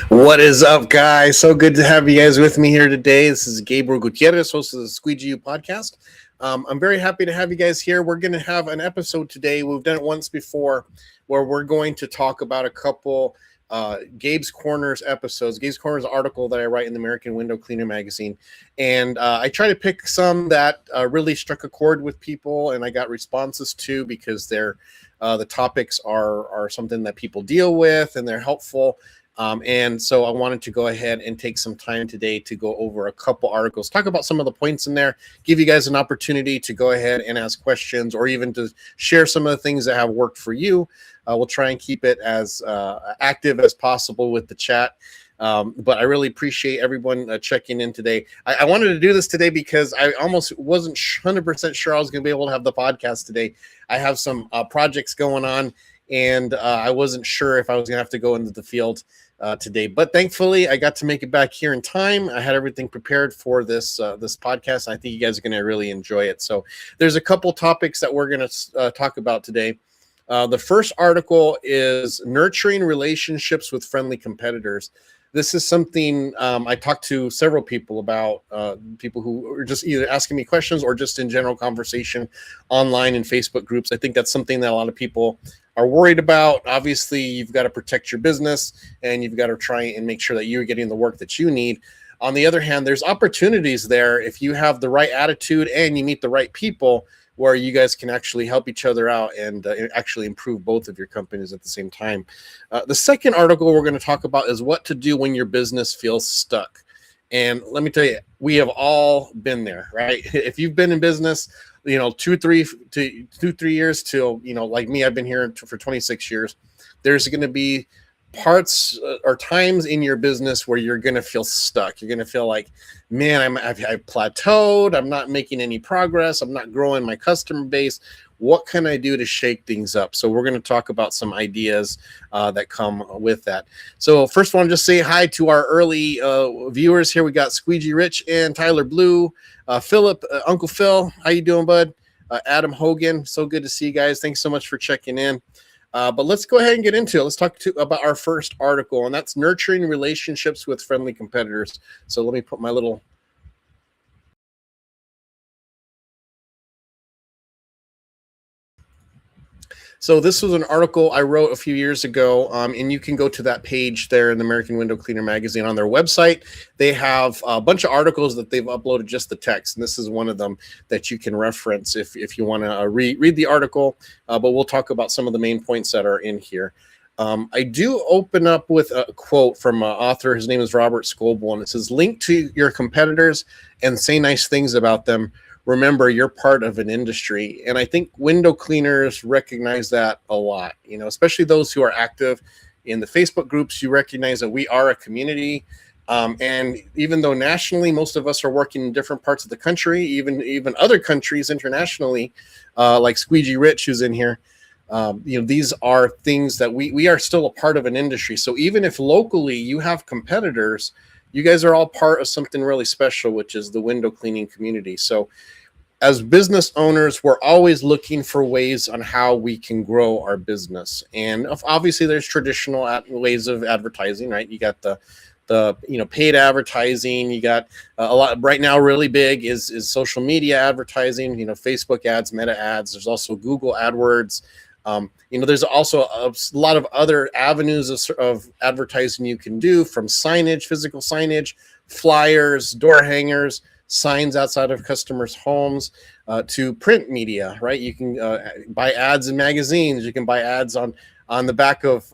What is up, guys? So good to have you guys with me here today. This is Gabe Gutierrez, host of the Squeegee podcast. I'm very happy to have you guys here. We're going to have an episode today. We've done it once before where we're going to talk about a couple Gabe's Corners episodes. Gabe's Corners article that I write in the American Window Cleaner magazine. And I try to pick some that really struck a chord with people and I got responses to because they're the topics are something that people deal with and they're helpful. And so I wanted to go ahead and take some time today to go over a couple articles, talk about some of the points in there, give you guys an opportunity to go ahead and ask questions or even to share some of the things that have worked for you. We'll try and keep it as active as possible with the chat. But I really appreciate everyone checking in today. I wanted to do this today because I almost wasn't 100% sure I was going to be able to have the podcast today. I have some projects going on, and I wasn't sure if I was going to have to go into the field today. But thankfully, I got to make it back here in time. I had everything prepared for this podcast. I think you guys are going to really enjoy it. So there's a couple topics that we're going to talk about today. The first article is nurturing relationships with friendly competitors. This is something I talked to several people about, people who are just either asking me questions or just in general conversation online in Facebook groups. I think that's something that a lot of people are worried about. Obviously, you've got to protect your business and you've got to try and make sure that you're getting the work that you need. On the other hand, there's opportunities there if you have the right attitude and you meet the right people where you guys can actually help each other out and actually improve both of your companies at the same time. The second article we're going to talk about is what to do when your business feels stuck. And let me tell you, we have all been there, right? If you've been in business, 2-3 years till, like me, I've been here for 26 years. There's going to be parts or times in your business where you're going to feel stuck. You're going to feel like, man, I've plateaued. I'm not making any progress. I'm not growing my customer base. What can I do to shake things up? So we're going to talk about some ideas that come with that. So first, I want to just say hi to our early viewers here. We got Squeegee Rich and Tyler Blue, Philip, Uncle Phil. How you doing, bud? Adam Hogan. So good to see you guys. Thanks so much for checking in. But let's go ahead and get into it. Let's talk about our first article, and that's nurturing relationships with friendly competitors. So let me put my little... So this was an article I wrote a few years ago, and you can go to that page there in the American Window Cleaner magazine on their website. They have a bunch of articles that they've uploaded just the text, and this is one of them that you can reference if you want to read the article, but we'll talk about some of the main points that are in here. I do open up with a quote from an author. His name is Robert Scoble, and it says, link to your competitors and say nice things about them. Remember, you're part of an industry. And I think window cleaners recognize that a lot, especially those who are active in the Facebook groups. You recognize that we are a community. And even though nationally, most of us are working in different parts of the country, even other countries internationally, like Squeegee Rich, who's in here, these are things that we are still a part of an industry. So even if locally you have competitors, you guys are all part of something really special, which is the window cleaning community. So as business owners, we're always looking for ways on how we can grow our business. And obviously there's traditional ways of advertising, right? You got the paid advertising. You got a lot right now. Really big is social media advertising. Facebook ads, Meta ads. There's also Google AdWords. There's also a lot of other avenues of advertising you can do, from signage, physical signage, flyers, door hangers, signs outside of customers' homes, to print media, right? You can buy ads in magazines. You can buy ads on the back of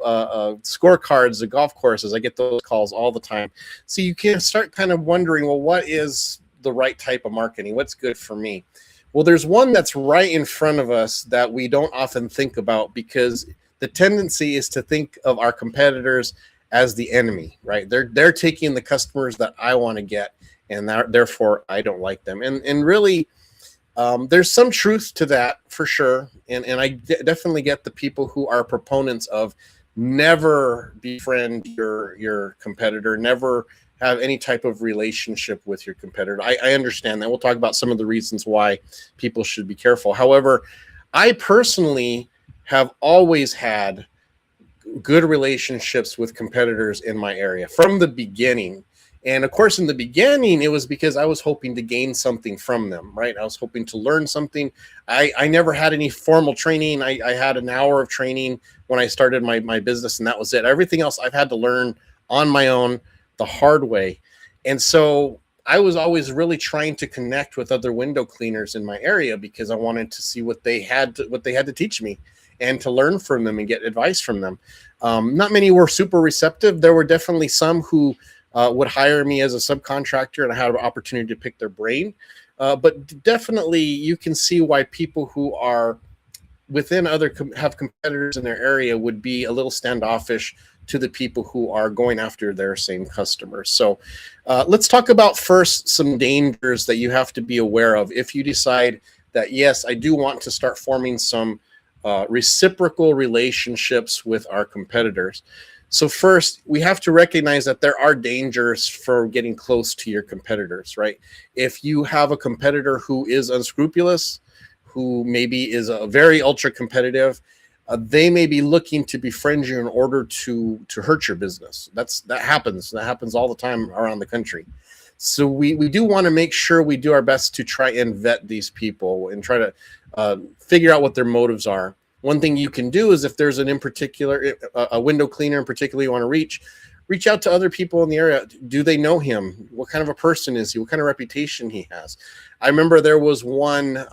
scorecards at golf courses. I get those calls all the time. So you can start kind of wondering, well, what is the right type of marketing? What's good for me? Well, there's one that's right in front of us that we don't often think about, because the tendency is to think of our competitors as the enemy, right? They're taking the customers that I want to get, and therefore I don't like them. And really, there's some truth to that for sure. And I definitely get the people who are proponents of never befriend your competitor, never have any type of relationship with your competitor. I understand that. We'll talk about some of the reasons why people should be careful. However, I personally have always had good relationships with competitors in my area from the beginning. And of course, in the beginning, it was because I was hoping to gain something from them, right? I was hoping to learn something. I never had any formal training. I had an hour of training when I started my business, and that was it. Everything else I've had to learn on my own the hard way. And so I was always really trying to connect with other window cleaners in my area because I wanted to see what they had to teach me and to learn from them and get advice from them. Not many were super receptive. There were definitely some who would hire me as a subcontractor, and I had an opportunity to pick their brain. But definitely you can see why people who are within have competitors in their area would be a little standoffish to the people who are going after their same customers. So let's talk about first some dangers that you have to be aware of if you decide that, yes, I do want to start forming some reciprocal relationships with our competitors. So first, we have to recognize that there are dangers for getting close to your competitors, right? If you have a competitor who is unscrupulous, who maybe is a very ultra competitive, they may be looking to befriend you in order to hurt your business. That happens. That happens all the time around the country. So we do want to make sure we do our best to try and vet these people and try to figure out what their motives are. One thing you can do is if there's a window cleaner in particular you want to reach out to other people in the area. Do they know him? What kind of a person is he? What kind of reputation he has? I remember there was one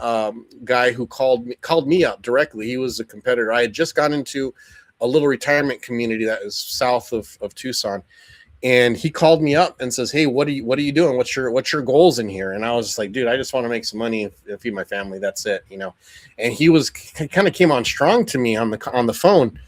guy who called me up directly. He was a competitor. I had just gone into a little retirement community that is south of Tucson. And he called me up and says, "Hey, what are you doing? What's your goals in here?" And I was just like, "Dude, I just want to make some money and feed my family. That's it, you know." And he was kind of came on strong to me on the phone,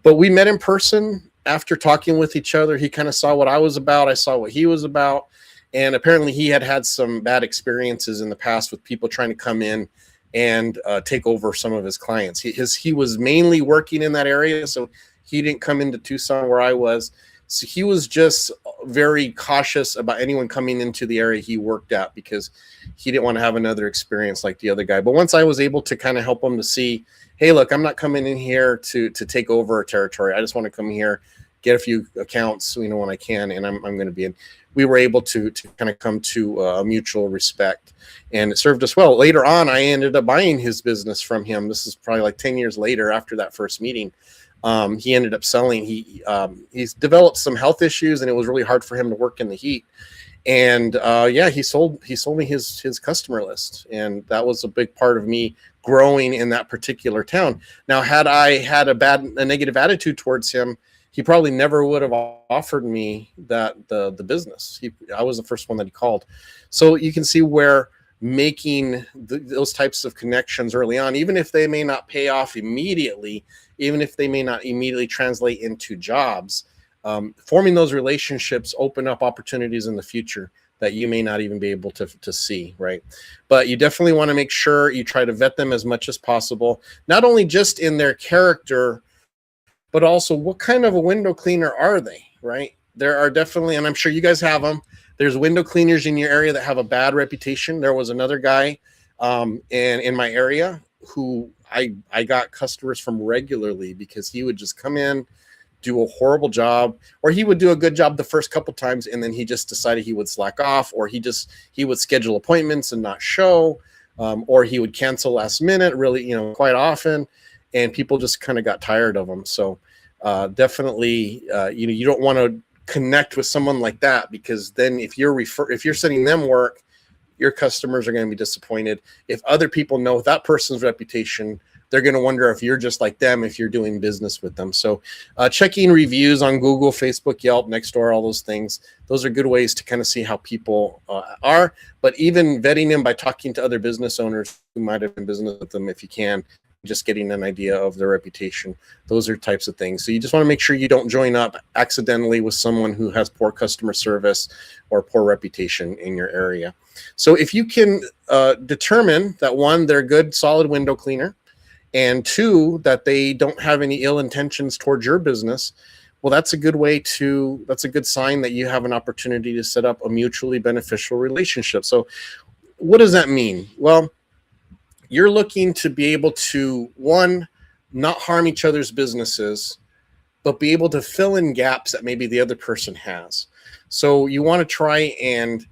but we met in person after talking with each other. He kind of saw what I was about. I saw what he was about, and apparently he had some bad experiences in the past with people trying to come in and take over some of his clients. He was mainly working in that area, so he didn't come into Tucson where I was. So he was just very cautious about anyone coming into the area he worked at because he didn't want to have another experience like the other guy. But once I was able to kind of help him to see, hey, look, I'm not coming in here to take over a territory. I just want to come here, get a few accounts, you know, when I can, and I'm going to be in. We were able to kind of come to a mutual respect, and it served us well. Later on, I ended up buying his business from him. This is probably like 10 years later after that first meeting. He ended up selling. He's developed some health issues, and it was really hard for him to work in the heat. And he sold me his customer list, and that was a big part of me growing in that particular town. Now, had I had a negative attitude towards him, he probably never would have offered me the business. I was the first one that he called. So you can see where making those types of connections early on, even if they may not pay off immediately, even if they may not immediately translate into jobs, forming those relationships open up opportunities in the future that you may not even be able to see, right? But you definitely want to make sure you try to vet them as much as possible, not only just in their character, but also what kind of a window cleaner are they, right? There are definitely, and I'm sure you guys have them, there's window cleaners in your area that have a bad reputation. There was another guy in my area who I got customers from regularly because he would just come in, do a horrible job, or he would do a good job the first couple times, and then he just decided he would slack off, or he would schedule appointments and not show, or he would cancel last minute, really, you know, quite often, and people just kind of got tired of him. So definitely, you don't want to connect with someone like that, because then if you're sending them work, your customers are going to be disappointed. If other people know that person's reputation, they're going to wonder if you're just like them, if you're doing business with them. So checking reviews on Google, Facebook, Yelp, Nextdoor, all those things, those are good ways to kind of see how people are. But even vetting them by talking to other business owners who might have been business with them, if you can, just getting an idea of their reputation. Those are types of things. So you just want to make sure you don't join up accidentally with someone who has poor customer service or poor reputation in your area. So if you can determine that, one, they're a good, solid window cleaner, and two, that they don't have any ill intentions towards your business, well, that's a good sign that you have an opportunity to set up a mutually beneficial relationship. So what does that mean? Well, you're looking to be able to, one, not harm each other's businesses, but be able to fill in gaps that maybe the other person has. So you want to try and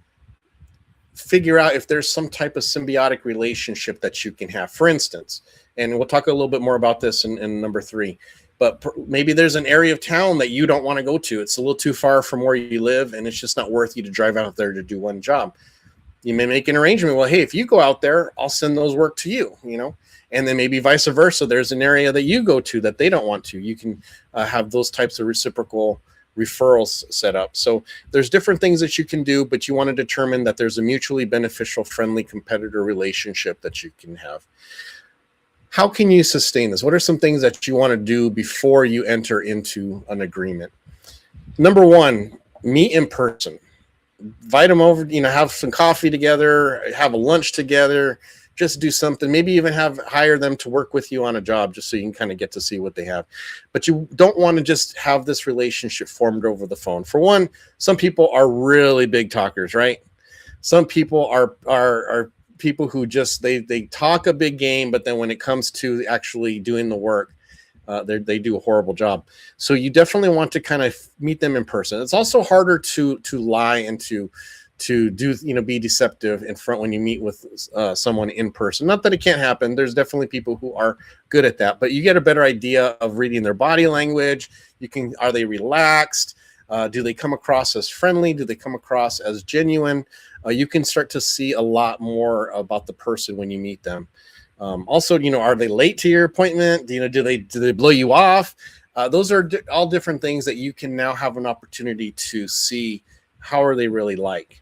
figure out if there's some type of symbiotic relationship that you can have. For instance, and we'll talk a little bit more about this in number 3, but maybe there's an area of town that you don't want to go to. It's a little too far from where you live, and it's just not worth you to drive out there to do one job. You may make an arrangement. Well, hey, if you go out there, I'll send those work to you, and then maybe vice versa. There's an area that you go to that they don't want to. You can have those types of reciprocal referrals set up. So there's different things that you can do, but you want to determine that there's a mutually beneficial, friendly competitor relationship that you can have. How can you sustain this? What are some things that you want to do before you enter into an agreement? Number 1, meet in person. Invite them over, have some coffee together, have a lunch together, just do something, maybe even hire them to work with you on a job, just so you can kind of get to see what they have. But you don't want to just have this relationship formed over the phone. For one, some people are really big talkers, right? Some people are people who just, they talk a big game, but then when it comes to actually doing the work, they do a horrible job. So you definitely want to kind of meet them in person. It's also harder to lie and to do, be deceptive in front when you meet with someone in person. Not that it can't happen. There's definitely people who are good at that, but you get a better idea of reading their body language. Are they relaxed? Do they come across as friendly? Do they come across as genuine? You can start to see a lot more about the person when you meet them. Also, are they late to your appointment? Do they blow you off? Those are all different things that you can now have an opportunity to see how are they really like.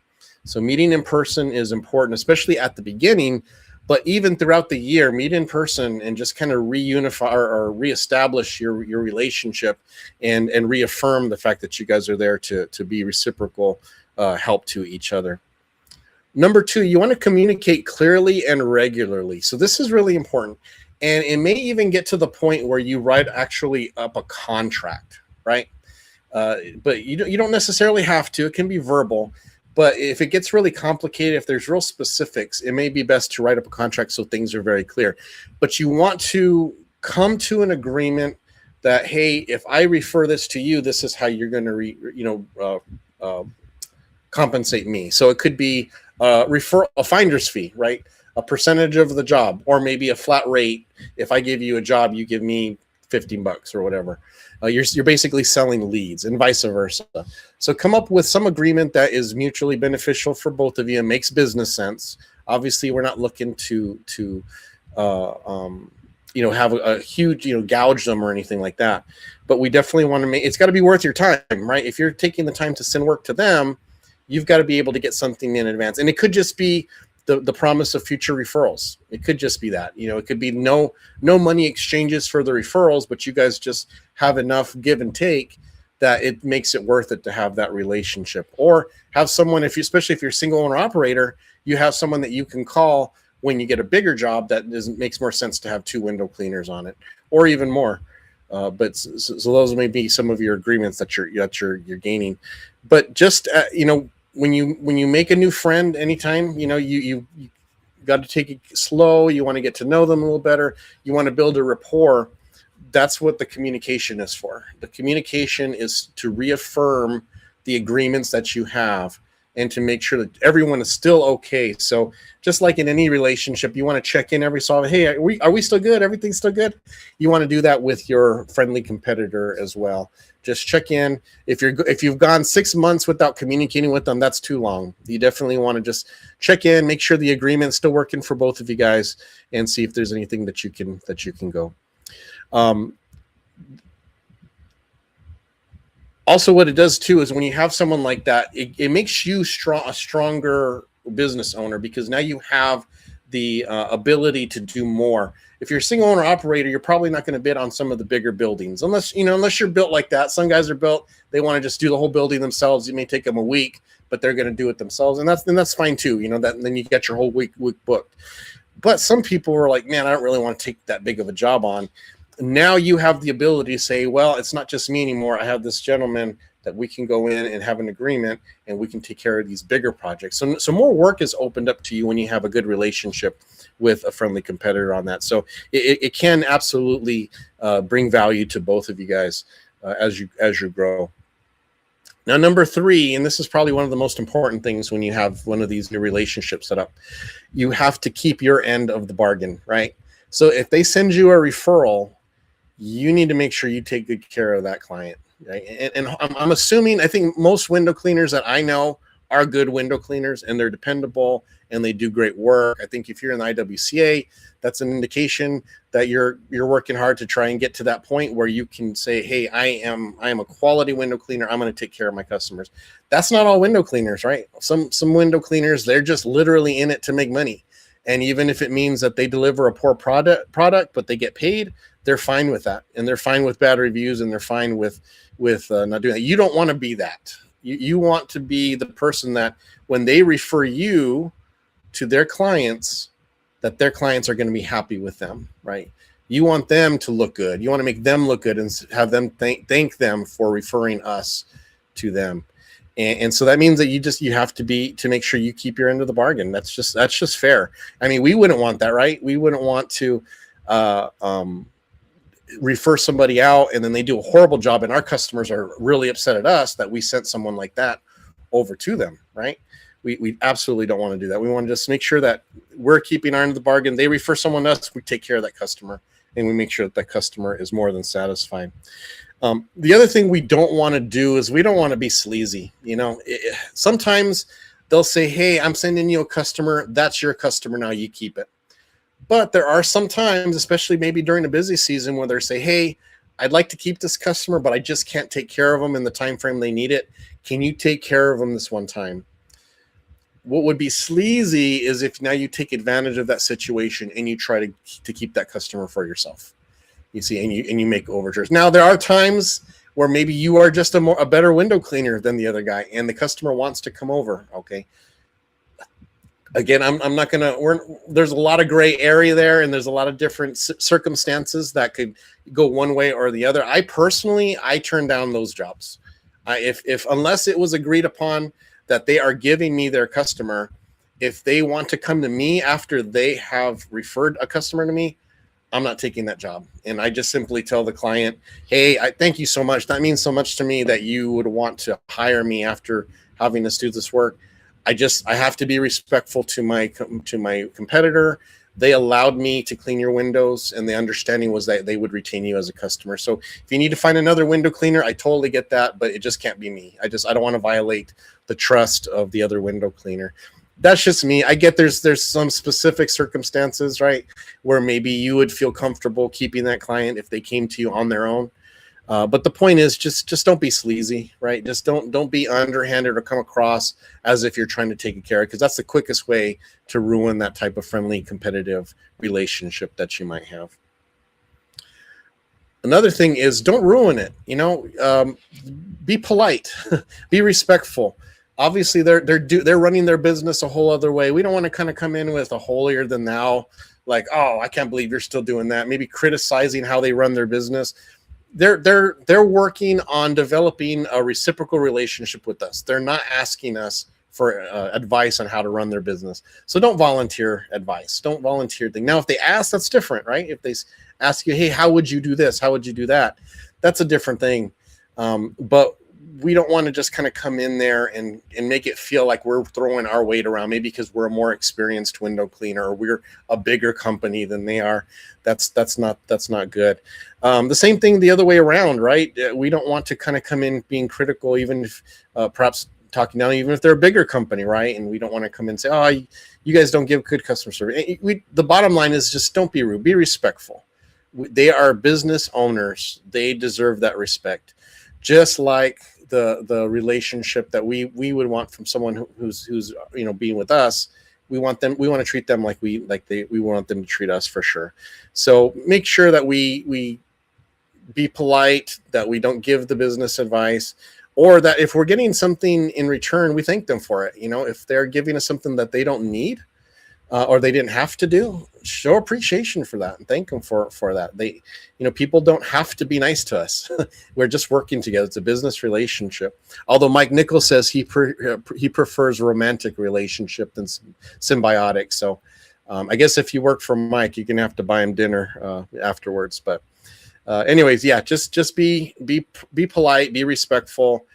So meeting in person is important, especially at the beginning, but even throughout the year, meet in person and just kind of reunify or reestablish your relationship and reaffirm the fact that you guys are there to be reciprocal help to each other. Number 2, you want to communicate clearly and regularly. So this is really important. And it may even get to the point where you write actually up a contract, right? But you don't necessarily have to. It can be verbal. But if it gets really complicated, if there's real specifics, it may be best to write up a contract so things are very clear. But you want to come to an agreement that, hey, if I refer this to you, this is how you're going to compensate me. So it could be a finder's fee, right? A percentage of the job, or maybe a flat rate. If I give you a job, you give me $15 or whatever. You're basically selling leads, and vice versa. So come up with some agreement that is mutually beneficial for both of you and makes business sense. Obviously, we're not looking to have a huge, gouge them or anything like that. But we definitely want to it's got to be worth your time, right? If you're taking the time to send work to them, you've got to be able to get something in advance. And it could just be the promise of future referrals. It could just be that, it could be no money exchanges for the referrals, but you guys just have enough give and take that it makes it worth it to have that relationship. Or have someone, especially if you're a single owner operator, you have someone that you can call when you get a bigger job that makes more sense to have 2 window cleaners on it, or even more. But so those may be some of your agreements that you're gaining. But just when you make a new friend, anytime, you got to take it slow. You want to get to know them a little better. You want to build a rapport. That's what the communication is for. The communication is to reaffirm the agreements that you have and to make sure that everyone is still okay. So just like in any relationship, you want to check in every so often. Hey, are we still good? Everything's still good? You want to do that with your friendly competitor as well. Just check in. If you've gone 6 months without communicating with them, that's too long. You definitely want to just check in, make sure the agreement's still working for both of you guys, and see if there's anything that you can go. Also, what it does too is when you have someone like that, it makes you a stronger business owner, because now you have the ability to do more. If you're a single owner operator, you're probably not going to bid on some of the bigger buildings, unless you're built like that. Some guys are built, they want to just do the whole building themselves. It may take them a week, but they're going to do it themselves, and that's fine too. Then you get your whole week booked. But some people are like, man, I don't really want to take that big of a job on. Now you have the ability to say, well, it's not just me anymore. I have this gentleman that we can go in and have an agreement, and we can take care of these bigger projects. So more work is opened up to you when you have a good relationship with a friendly competitor on that. So it can absolutely bring value to both of you guys. as you grow. Now, number 3, and this is probably one of the most important things when you have one of these new relationships set up, you have to keep your end of the bargain, right? So if they send you a referral, you need to make sure you take good care of that client, right? And I'm assuming, I think most window cleaners that I know are good window cleaners, and they're dependable and they do great work. I think if you're in the IWCA, that's an indication that you're working hard to try and get to that point where you can say, hey, I am a quality window cleaner. I'm going to take care of my customers. That's not all window cleaners, right? Some window cleaners, they're just literally in it to make money. And even if it means that they deliver a poor product, but they get paid, they're fine with that. And they're fine with bad reviews, and they're fine with not doing that. You don't want to be that. You want to be the person that when they refer you to their clients, that their clients are going to be happy with them, right? You want them to look good. You want to make them look good and have them thank them for referring us to them. And so that means that you have to make sure you keep your end of the bargain. That's just fair. I mean, we wouldn't want that, right? We wouldn't want to refer somebody out and then they do a horrible job and our customers are really upset at us that we sent someone like that over to them, right? We absolutely don't want to do that. We want to just make sure that we're keeping our end of the bargain. They refer someone to us, we take care of that customer, and we make sure that customer is more than satisfied. The other thing we don't want to do is we don't want to be sleazy. Sometimes they'll say, hey, I'm sending you a customer. That's your customer now. You keep it. But there are some times, especially maybe during the busy season, where they say, hey, I'd like to keep this customer, but I just can't take care of them in the time frame they need it. Can you take care of them this one time? What would be sleazy is if now you take advantage of that situation and you try to keep that customer for yourself. You see, and you make overtures. Now, there are times where maybe you are just a better window cleaner than the other guy, and the customer wants to come over. Okay. Again, I'm not gonna. There's a lot of gray area there, and there's a lot of different circumstances that could go one way or the other. I personally turn down those jobs. If unless it was agreed upon that they are giving me their customer, if they want to come to me after they have referred a customer to me, I'm not taking that job. And I just simply tell the client, hey, I thank you so much. That means so much to me that you would want to hire me after having us do this work. I have to be respectful to my competitor. They allowed me to clean your windows, and the understanding was that they would retain you as a customer. So if you need to find another window cleaner, I totally get that, but it just can't be me. I don't want to violate the trust of the other window cleaner. That's just me. I get there's some specific circumstances, right, where maybe you would feel comfortable keeping that client if they came to you on their own. But the point is, just don't be sleazy, right? Just don't be underhanded or come across as if you're trying to take care of, because that's the quickest way to ruin that type of friendly, competitive relationship that you might have. Another thing is, don't ruin it. Be polite, be respectful. Obviously, they're running their business a whole other way. We don't want to kind of come in with a holier than thou, like, oh, I can't believe you're still doing that. Maybe criticizing how they run their business. They're working on developing a reciprocal relationship with us. They're not asking us for advice on how to run their business. So don't volunteer advice. Don't volunteer thing. Now, if they ask, that's different, right? If they ask you, hey, how would you do this? How would you do that? That's a different thing. But we don't want to just kind of come in there and make it feel like we're throwing our weight around, maybe because we're a more experienced window cleaner or we're a bigger company than they are. That's not good. The same thing the other way around, right? We don't want to kind of come in being critical, even if perhaps talking down, even if they're a bigger company, right? And we don't want to come in and say, oh, you guys don't give good customer service. The bottom line is just don't be rude, be respectful. They are business owners. They deserve that respect. Just like the relationship that we would want from someone who's being with us, we want to treat them like we want them to treat us, for sure. So make sure that we be polite, that we don't give the business advice, or that if we're getting something in return, we thank them for it. If they're giving us something that they don't need or they didn't have to do, show appreciation for that and thank them for that. People don't have to be nice to us. We're just working together. It's a business relationship. Although Mike Nichols says he prefers romantic relationship than symbiotic. So I guess if you work for Mike, you're going to have to buy him dinner afterwards. But Anyways, yeah, just be polite, be respectful,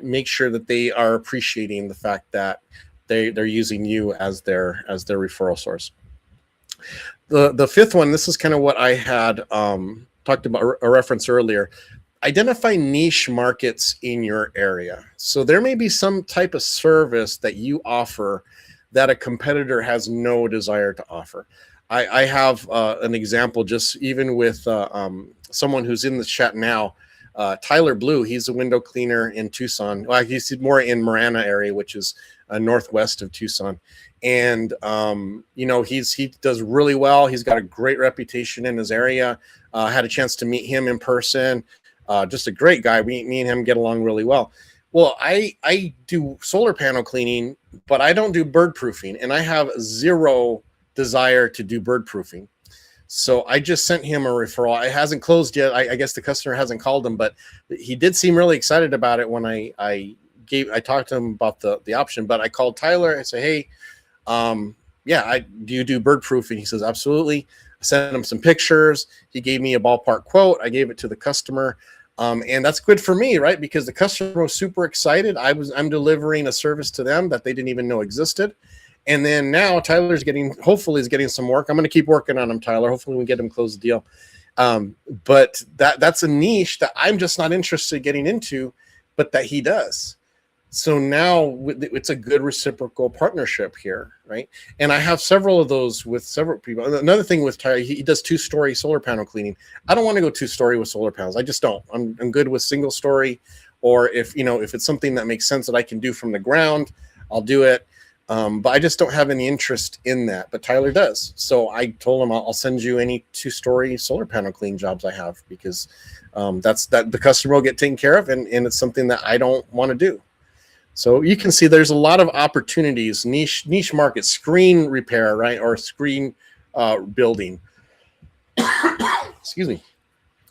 make sure that they are appreciating the fact that they're using you as their referral source. The fifth one, this is kind of what I had talked about a reference earlier. Identify niche markets in your area. So there may be some type of service that you offer that a competitor has no desire to offer. I have an example, just even with someone who's in the chat now, Tyler Blue. He's a window cleaner in Tucson. Well, he's more in Marana area, which is northwest of Tucson. And he does really well. He's got a great reputation in his area. Had a chance to meet him in person. Just a great guy. Me and him get along really well. Well, I do solar panel cleaning, but I don't do bird proofing, and I have zero desire to do bird proofing. So I just sent him a referral. It hasn't closed yet. I guess the customer hasn't called him, but he did seem really excited about it when I talked to him about the option. But I called Tyler and said, hey, do you do bird proofing? He says, absolutely. I sent him some pictures. He gave me a ballpark quote. I gave it to the customer. And that's good for me, right? Because the customer was super excited. I'm delivering a service to them that they didn't even know existed. And then now Tyler's hopefully is getting some work. I'm going to keep working on him, Tyler. Hopefully we get him close the deal. But that's a niche that I'm just not interested in getting into, but that he does. So now it's a good reciprocal partnership here, right? And I have several of those with several people. Another thing with Tyler, he does 2-story solar panel cleaning. I don't want to go 2-story with solar panels. I just don't. I'm good with single story, or if it's something that makes sense that I can do from the ground, I'll do it. But I just don't have any interest in that. But Tyler does. So I told him I'll send you any 2-story solar panel clean jobs I have, because the customer will get taken care of, and it's something that I don't want to do. So you can see there's a lot of opportunities, niche markets, screen repair, right, or screen building. Excuse me.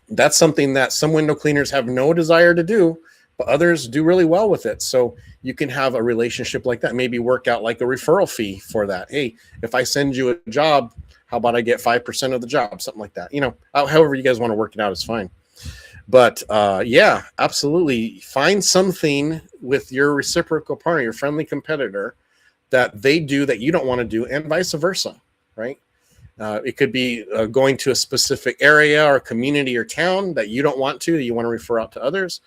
That's something that some window cleaners have no desire to do, but others do really well with it. So you can have a relationship like that. Maybe work out like a referral fee for that. Hey, if I send you a job, how about I get 5% of the job? Something like that. However you guys want to work it out is fine. But yeah, absolutely. Find something with your reciprocal partner, your friendly competitor, that they do that you don't want to do, and vice versa, right? It could be going to a specific area or community or town that you don't want to, that you want to refer out to others.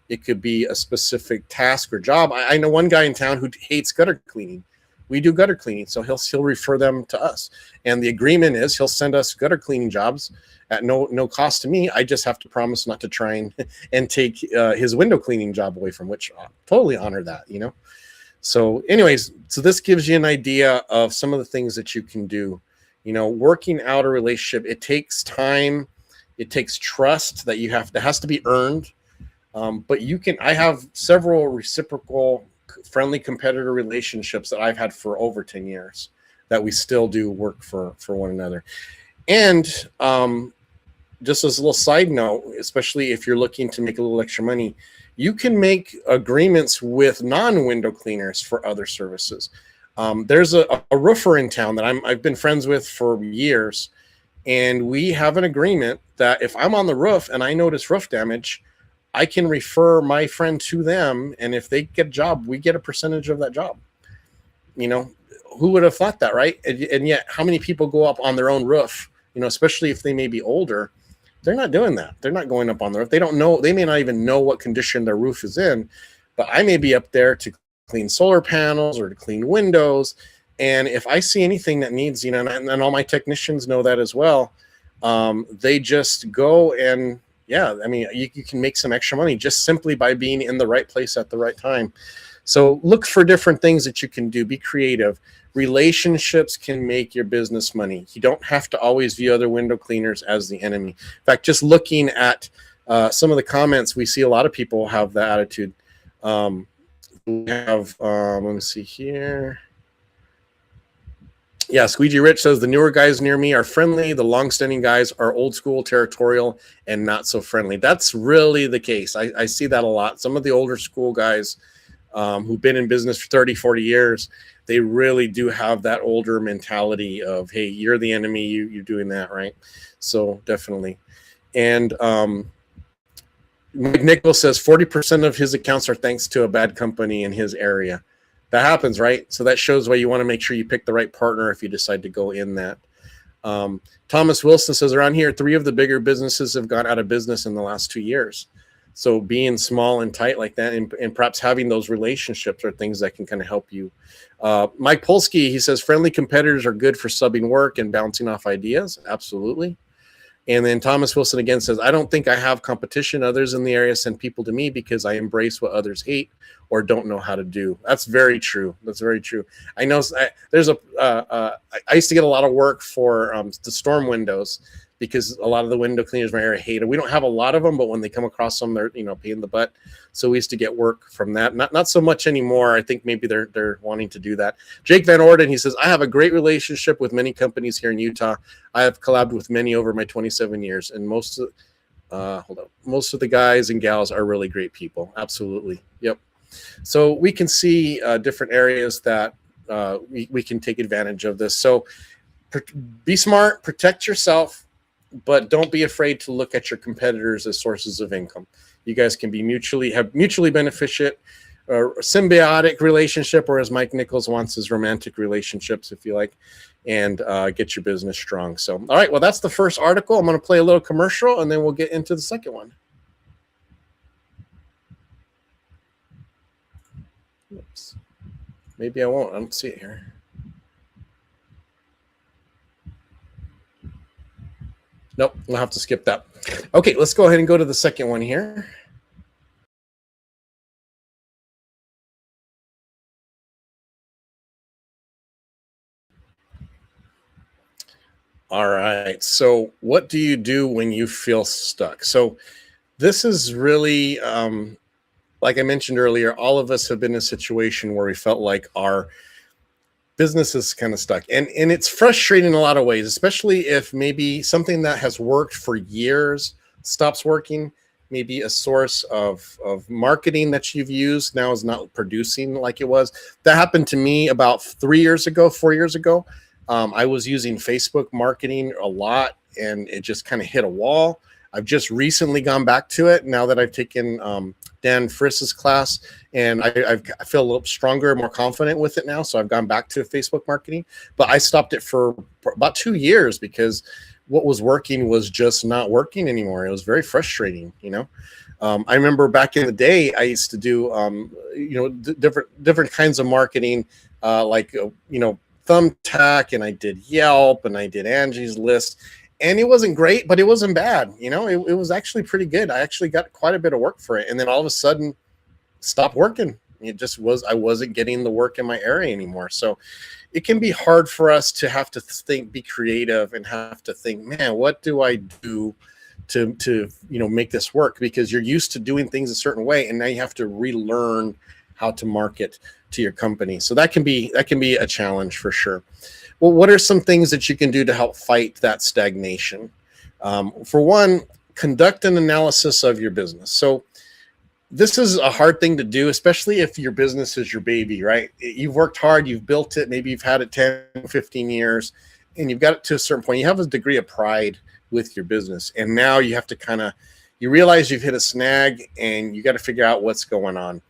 It could be a specific task or job. I know one guy in town who hates gutter cleaning. We do gutter cleaning, so he'll refer them to us. And the agreement is he'll send us gutter cleaning jobs at no cost to me. I just have to promise not to try and take his window cleaning job away from, which I totally honor that, So anyways, so this gives you an idea of some of the things that you can do. Working out a relationship, it takes time. It takes trust that has to be earned. But I have several reciprocal friendly competitor relationships that I've had for over 10 years that we still do work for one another. And just as a little side note, especially if you're looking to make a little extra money, you can make agreements with non-window cleaners for other services. There's a roofer in town that I've been friends with for years, and we have an agreement that if I'm on the roof and I notice roof damage, I can refer my friend to them, and if they get a job, we get a percentage of that job. Who would have thought that, right? And yet, how many people go up on their own roof? Especially if they may be older, they're not doing that. They're not going up on the roof. They don't know. They may not even know what condition their roof is in. But I may be up there to clean solar panels or to clean windows, and if I see anything that needs, and all my technicians know that as well, they just go and. Yeah, you can make some extra money just simply by being in the right place at the right time. So look for different things that you can do. Be creative. Relationships can make your business money. You don't have to always view other window cleaners as the enemy. In fact, just looking at some of the comments, we see a lot of people have that attitude. We have, let me see here. Yeah, Squeegee Rich says the newer guys near me are friendly. The long-standing guys are old school, territorial, and not so friendly. That's really the case. I see that a lot. Some of the older school guys who've been in business for 30, 40 years, they really do have that older mentality of, hey, you're the enemy, you're doing that, right? So definitely. And Mike Nichols says 40% of his accounts are thanks to a bad company in his area. That happens, right? So that shows why you want to make sure you pick the right partner if you decide to go in that. Thomas Wilson says around here, 3 of the bigger businesses have gone out of business in the last 2 years. So being small and tight like that, and perhaps having those relationships are things that can kind of help you. Mike Polsky, he says friendly competitors are good for subbing work and bouncing off ideas. Absolutely. And then Thomas Wilson again says, I don't think I have competition. Others in the area send people to me because I embrace what others hate or don't know how to do. That's very true. That's very true. I know I used to get a lot of work for the storm windows because a lot of the window cleaners in my area hate it. We don't have a lot of them, but when they come across them, they're, pain in the butt. So we used to get work from that. Not so much anymore. I think maybe they're wanting to do that. Jake Van Orden, he says, I have a great relationship with many companies here in Utah. I have collabed with many over my 27 years, and most of the guys and gals are really great people. Absolutely. Yep. So we can see different areas that we can take advantage of this. So be smart, protect yourself, but don't be afraid to look at your competitors as sources of income. You guys can be mutually beneficial, symbiotic relationship, or as Mike Nichols wants, his romantic relationships, if you like, and get your business strong. So, all right, well, that's the first article. I'm going to play a little commercial, and then we'll get into the second one. Oops. Maybe I won't. I don't see it here. Nope, we'll have to skip that. Okay, let's go ahead and go to the second one here. All right, so what do you do when you feel stuck? So this is really, like I mentioned earlier, all of us have been in a situation where we felt like our business is kind of stuck, and it's frustrating in a lot of ways, especially if maybe something that has worked for years stops working. Maybe a source of marketing that you've used now is not producing like it was. That happened to me about 4 years ago. I was using Facebook marketing a lot, and it just kind of hit a wall. I've just recently gone back to it now that I've taken Dan Friss's class, and I feel a little stronger, more confident with it now. So I've gone back to Facebook marketing, but I stopped it for about 2 years because what was working was just not working anymore. It was very frustrating, I remember back in the day, I used to do, different kinds of marketing, Thumbtack, and I did Yelp, and I did Angie's List. And it wasn't great, but it wasn't bad. It was actually pretty good. I actually got quite a bit of work for it. And then all of a sudden stopped working. I wasn't getting the work in my area anymore. So it can be hard for us to have to be creative and have to think, man, what do I do to make this work? Because you're used to doing things a certain way, and now you have to relearn how to market to your company. So that can be a challenge for sure. Well, what are some things that you can do to help fight that stagnation? For one, conduct an analysis of your business. So this is a hard thing to do, especially if your business is your baby, right? You've worked hard, you've built it, maybe you've had it 10, 15 years, and you've got it to a certain point. You have a degree of pride with your business. And now you have to you realize you've hit a snag, and you got to figure out what's going on.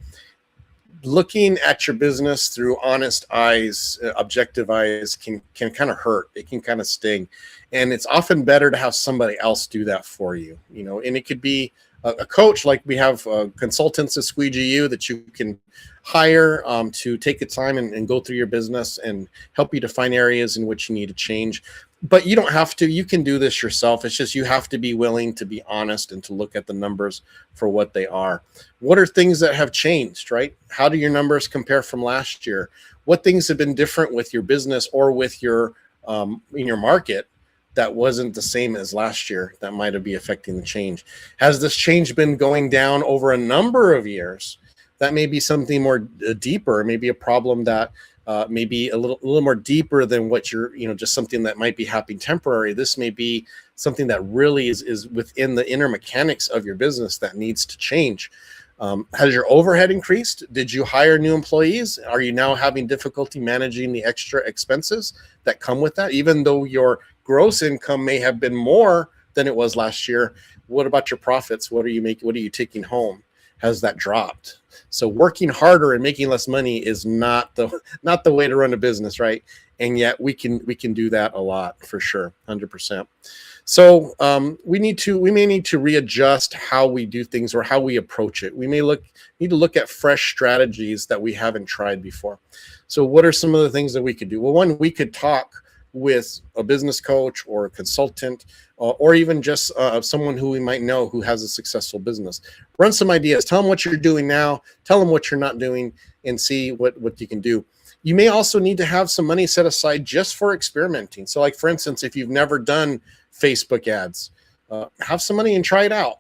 Looking at your business through honest eyes, objective eyes can kind of hurt. It can kind of sting. And it's often better to have somebody else do that for you, and it could be a coach. Like we have consultants at Squeegee that you can hire to take the time and go through your business and help you define areas in which you need to change. But you don't have to. You can do this yourself. It's just you have to be willing to be honest and to look at the numbers for what they are. What are things that have changed, right? How do your numbers compare from last year? What things have been different with your business or with your in your market that wasn't the same as last year that might be affecting the change? Has this change been going down over a number of years? That may be something more deeper, maybe a problem that maybe a little more deeper than what you're, just something that might be happening temporary. This may be something that really is within the inner mechanics of your business that needs to change. Has your overhead increased? Did you hire new employees? Are you now having difficulty managing the extra expenses that come with that? Even though your gross income may have been more than it was last year. What about your profits? What are you making? What are you taking home? Has that dropped? So working harder and making less money is not the way to run a business, right? And yet we can do that a lot for sure, 100%. So we may need to readjust how we do things or how we approach it. We need to look at fresh strategies that we haven't tried before. So what are some of the things that we could do? Well, one, we could talk with a business coach or a consultant, or even just someone who we might know who has a successful business. Run some ideas. Tell them what you're doing now. Tell them what you're not doing, and see what you can do. You may also need to have some money set aside just for experimenting. So like, for instance, if you've never done Facebook ads, have some money and try it out.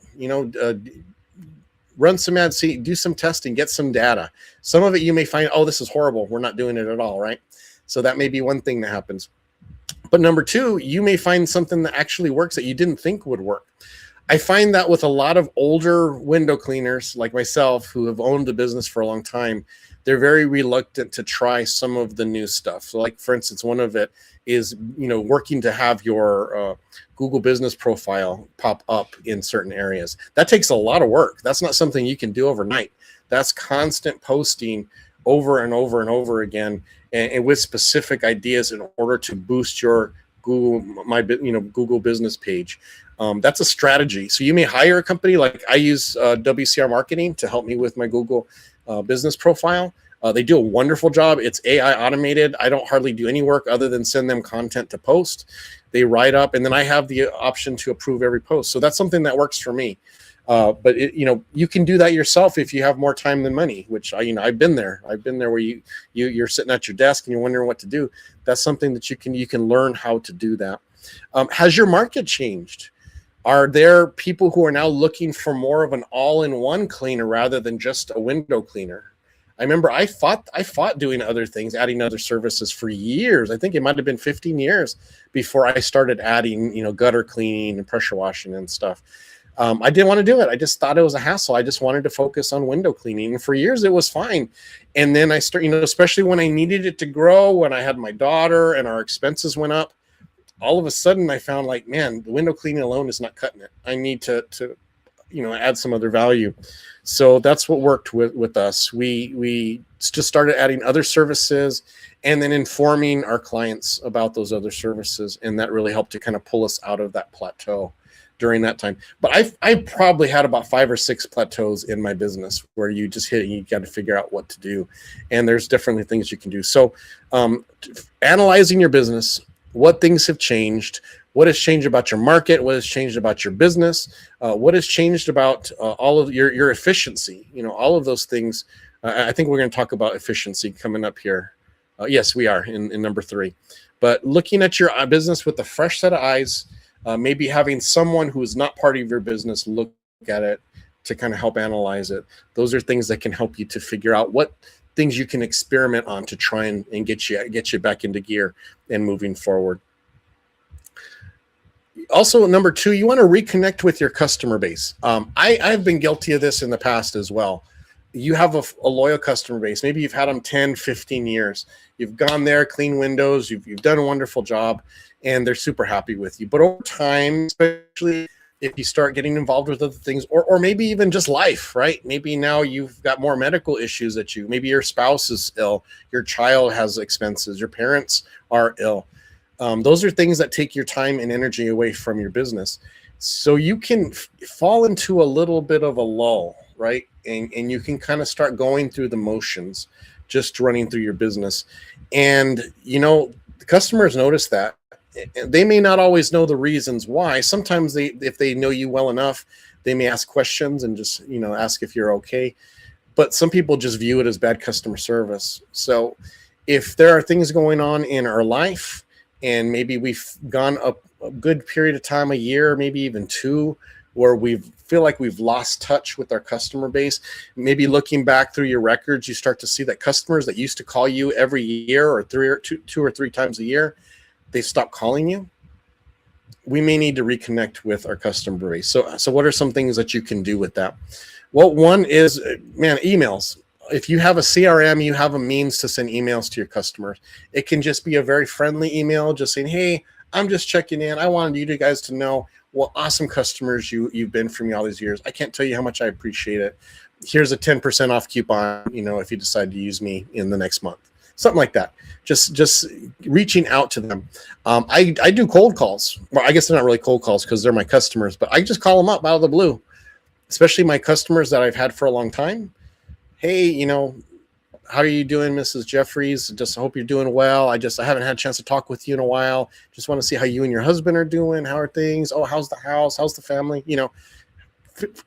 Run some ads, do some testing, get some data. Some of it you may find, oh, this is horrible, we're not doing it at all, right? So that may be one thing that happens. But number two, you may find something that actually works that you didn't think would work. I find that with a lot of older window cleaners like myself who have owned the business for a long time, they're very reluctant to try some of the new stuff. So like, for instance, one of it is, working to have your Google business profile pop up in certain areas. That takes a lot of work. That's not something you can do overnight. That's constant posting over and over and over again, and with specific ideas in order to boost your Google business page. That's a strategy. So you may hire a company. Like I use WCR Marketing to help me with my Google business profile. They do a wonderful job. It's AI automated. I don't hardly do any work other than send them content to post. They write up, and then I have the option to approve every post. So that's something that works for me. But you can do that yourself if you have more time than money, which I've been there. I've been there where you're sitting at your desk and you're wondering what to do. That's something that you can learn how to do that. Has your market changed? Are there people who are now looking for more of an all-in-one cleaner rather than just a window cleaner? I remember I fought doing other things, adding other services for years. I think it might have been 15 years before I started adding, gutter cleaning and pressure washing and stuff. I didn't want to do it. I just thought it was a hassle. I just wanted to focus on window cleaning. And for years it was fine. And then I started, especially when I needed it to grow, when I had my daughter and our expenses went up, all of a sudden I found like, man, the window cleaning alone is not cutting it. I need to add some other value. So that's what worked with us. We just started adding other services and then informing our clients about those other services. And that really helped to kind of pull us out of that plateau during that time. But I probably had about 5 or 6 plateaus in my business where you just hit it and you got to figure out what to do. And there's different things you can do. So analyzing your business, what things have changed, what has changed about your market, what has changed about your business, what has changed about all of your efficiency, all of those things. I think we're going to talk about efficiency coming up here. Yes, we are in number 3. But looking at your business with a fresh set of eyes, maybe having someone who is not part of your business look at it to kind of help analyze it. Those are things that can help you to figure out what things you can experiment on to try and get you back into gear and moving forward. Also, number 2, you want to reconnect with your customer base. I've been guilty of this in the past as well. You have a loyal customer base. Maybe you've had them 10, 15 years. You've gone there, clean windows. You've done a wonderful job, and they're super happy with you. But over time, especially if you start getting involved with other things, or maybe even just life, right? Maybe now you've got more medical issues that maybe your spouse is ill, your child has expenses, your parents are ill. Those are things that take your time and energy away from your business. So you can fall into a little bit of a lull, right? And you can kind of start going through the motions, just running through your business. And, the customers notice that. They may not always know the reasons why. Sometimes if they know you well enough, they may ask questions and just, ask if you're okay. But some people just view it as bad customer service. So if there are things going on in our life, and maybe we've gone a good period of time, a year, maybe even 2, where we feel like we've lost touch with our customer base. Maybe looking back through your records, you start to see that customers that used to call you every year or 2 or 3 times a year, they stop calling you. We may need to reconnect with our customer base. So what are some things that you can do with that? Well, one is, emails. If you have a CRM, you have a means to send emails to your customers. It can just be a very friendly email, just saying, hey, I'm just checking in. I wanted you guys to know Well, awesome customers you've been for me all these years. I can't tell you how much I appreciate it. Here's a 10% off coupon, if you decide to use me in the next month. Something like that. Just reaching out to them. I do cold calls. Well, I guess they're not really cold calls because they're my customers, but I just call them up out of the blue, especially my customers that I've had for a long time. Hey, how are you doing, Mrs. Jeffries? Just hope you're doing well. I haven't had a chance to talk with you in a while. Just want to see how you and your husband are doing. How are things? Oh, how's the house? How's the family?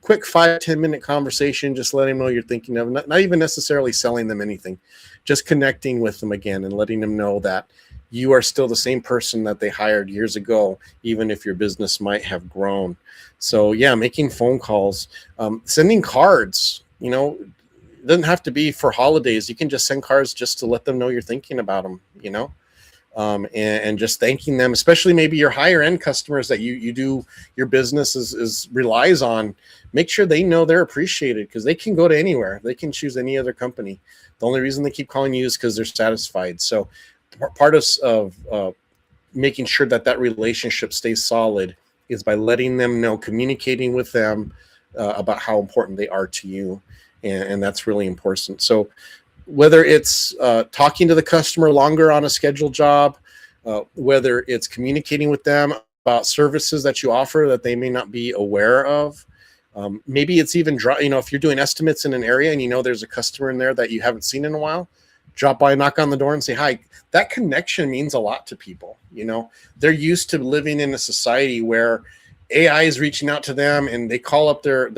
Quick 5-10 minute conversation, just letting them know you're thinking of, not even necessarily selling them anything, just connecting with them again and letting them know that you are still the same person that they hired years ago, even if your business might have grown. So yeah, making phone calls, sending cards, it doesn't have to be for holidays. You can just send cards just to let them know you're thinking about them, and just thanking them, especially maybe your higher end customers that you do your business is relies on. Make sure they know they're appreciated, because they can go to anywhere. They can choose any other company. The only reason they keep calling you is because they're satisfied. So part of making sure that relationship stays solid is by letting them know, communicating with them about how important they are to you. And that's really important. So whether it's talking to the customer longer on a scheduled job, whether it's communicating with them about services that you offer that they may not be aware of, maybe it's even, if you're doing estimates in an area and there's a customer in there that you haven't seen in a while, drop by, knock on the door and say hi. That connection means a lot to people. They're used to living in a society where AI is reaching out to them and they call up their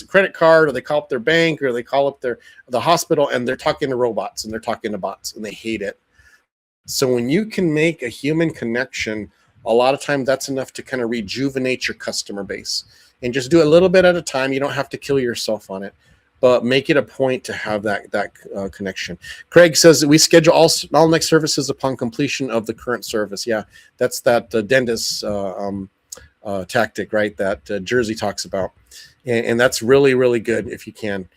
credit card, or they call up their bank, or they call up the hospital, and they're talking to robots and they're talking to bots, and they hate it. So when you can make a human connection, a lot of times that's enough to kind of rejuvenate your customer base. And just do a little bit at a time. You don't have to kill yourself on it, but make it a point to have that connection. Craig says that we schedule all next services upon completion of the current service. Yeah, that's that dentist tactic, right? That Jersey talks about, and that's really, really good if you can.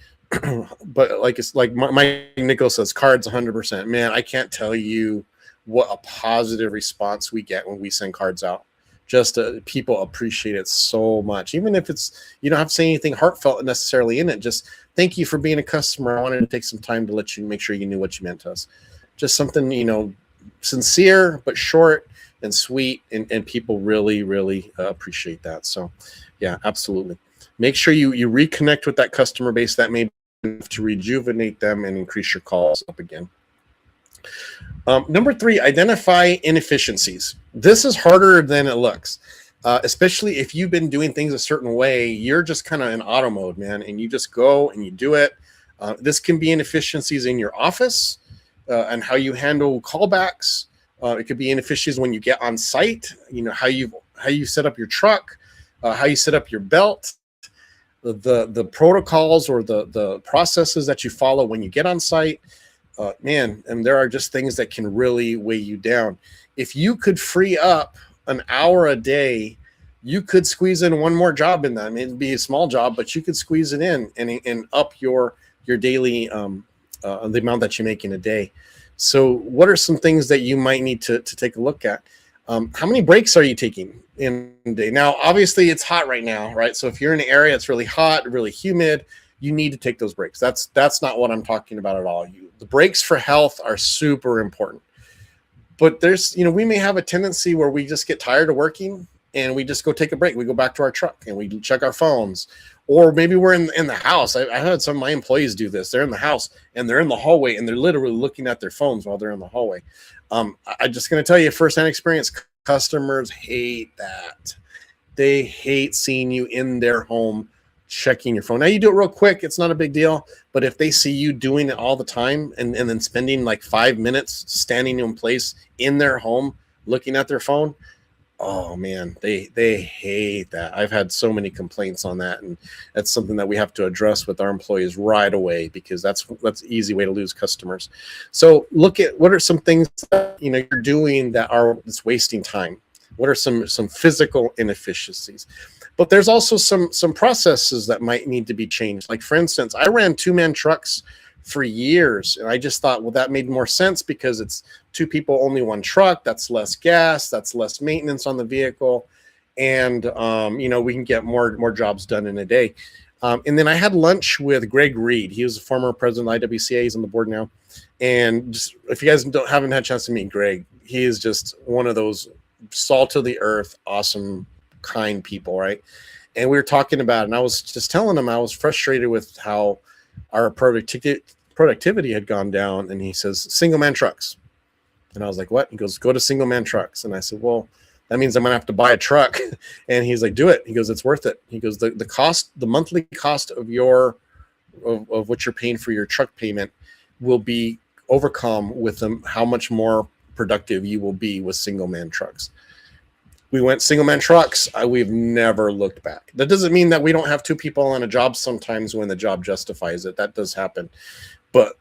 But it's like Mike Nichols says, cards 100%. Man, I can't tell you what a positive response we get when we send cards out. Just people appreciate it so much, even if you don't have to say anything heartfelt necessarily in it. Just thank you for being a customer. I wanted to take some time to let you make sure you knew what you meant to us. Just something sincere but short and sweet, and people really, really appreciate that. So yeah, absolutely. Make sure you reconnect with that customer base. That may be enough to rejuvenate them and increase your calls up again. Number 3, identify inefficiencies. This is harder than it looks, especially if you've been doing things a certain way. You're just kind of in auto mode, man, and you just go and you do it. This can be inefficiencies in your office and how you handle callbacks. It could be inefficiencies when you get on site, how you set up your truck, how you set up your belt, the protocols or the processes that you follow when you get on site. Man, and there are just things that can really weigh you down. If you could free up an hour a day, you could squeeze in one more job in that. I mean, it'd be a small job, but you could squeeze it in and up your daily the amount that you make in a day. So what are some things that you might need to take a look at? How many breaks are you taking in a day? Now, obviously it's hot right now, right? So if you're in an area that's really hot, really humid, you need to take those breaks. That's not what I'm talking about at all. The breaks for health are super important. But there's, we may have a tendency where we just get tired of working and we just go take a break. We go back to our truck and we check our phones. Or maybe we're in the house. I heard some of my employees do this. They're in the house and they're in the hallway and they're literally looking at their phones while they're in the hallway. I'm just going to tell you, firsthand experience, customers hate that. They hate seeing you in their home checking your phone. Now you do it real quick. It's not a big deal. But if they see you doing it all the time and then spending like 5 minutes standing in place in their home looking at their phone, oh man, they hate that. I've had so many complaints on that, and that's something that we have to address with our employees right away, because that's an easy way to lose customers. So look at what are some things that you're doing that's wasting time. What are some physical inefficiencies? But there's also some processes that might need to be changed. Like for instance, I ran 2-man trucks for years, and I just thought, well, that made more sense because it's 2 people, only 1 truck. That's less gas, that's less maintenance on the vehicle. and we can get more jobs done in a day. And then I had lunch with Greg Reed. He was a former president of IWCA. He's on the board now. And just, if you guys haven't had a chance to meet Greg, he is just one of those salt of the earth, awesome, kind people, right? And we were talking about it, and I was just telling him I was frustrated with how our productivity had gone down. And he says, single man trucks. And I was like, what? He goes, go to single man trucks. And I said, well, that means I'm going to have to buy a truck. And he's like, do it. He goes, it's worth it. He goes, the monthly cost of what you're paying for your truck payment will be overcome with how much more productive you will be with single man trucks. We went single man trucks. We've never looked back. That doesn't mean that we don't have two people on a job sometimes when the job justifies it. That does happen. But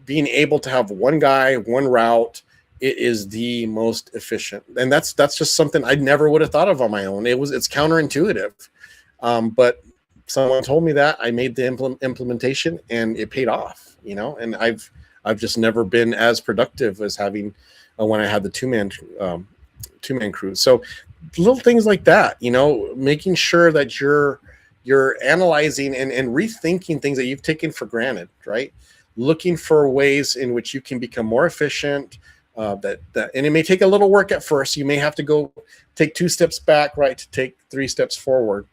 being able to have one guy, one route, it is the most efficient. And that's just something I never would have thought of on my own. It's counterintuitive. But someone told me that. I made the implementation and it paid off, and I've just never been as productive as having when I had the two-man crew. So little things like that, making sure that you're analyzing and rethinking things that you've taken for granted, right? Looking for ways in which you can become more efficient, and it may take a little work at first. You may have to go take 2 steps back, right, to take 3 steps forward.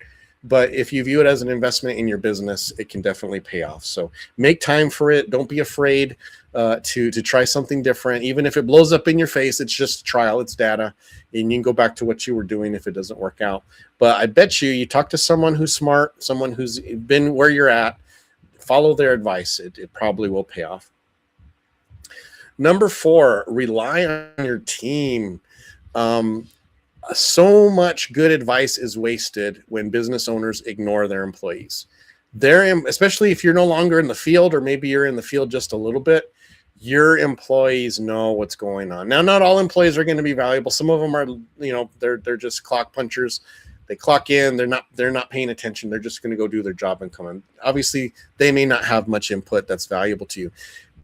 But if you view it as an investment in your business, it can definitely pay off. So make time for it. Don't be afraid to try something different. Even if it blows up in your face, it's just trial, it's data, and you can go back to what you were doing if it doesn't work out. But I bet you talk to someone who's smart, someone who's been where you're at, follow their advice. It probably will pay off. Number 4, rely on your team. So much good advice is wasted when business owners ignore their employees. Especially if you're no longer in the field, or maybe you're in the field just a little bit, your employees know what's going on. Now, not all employees are going to be valuable. Some of them are, they're just clock punchers. They clock in, they're not paying attention. They're just going to go do their job and come in. Obviously, they may not have much input that's valuable to you.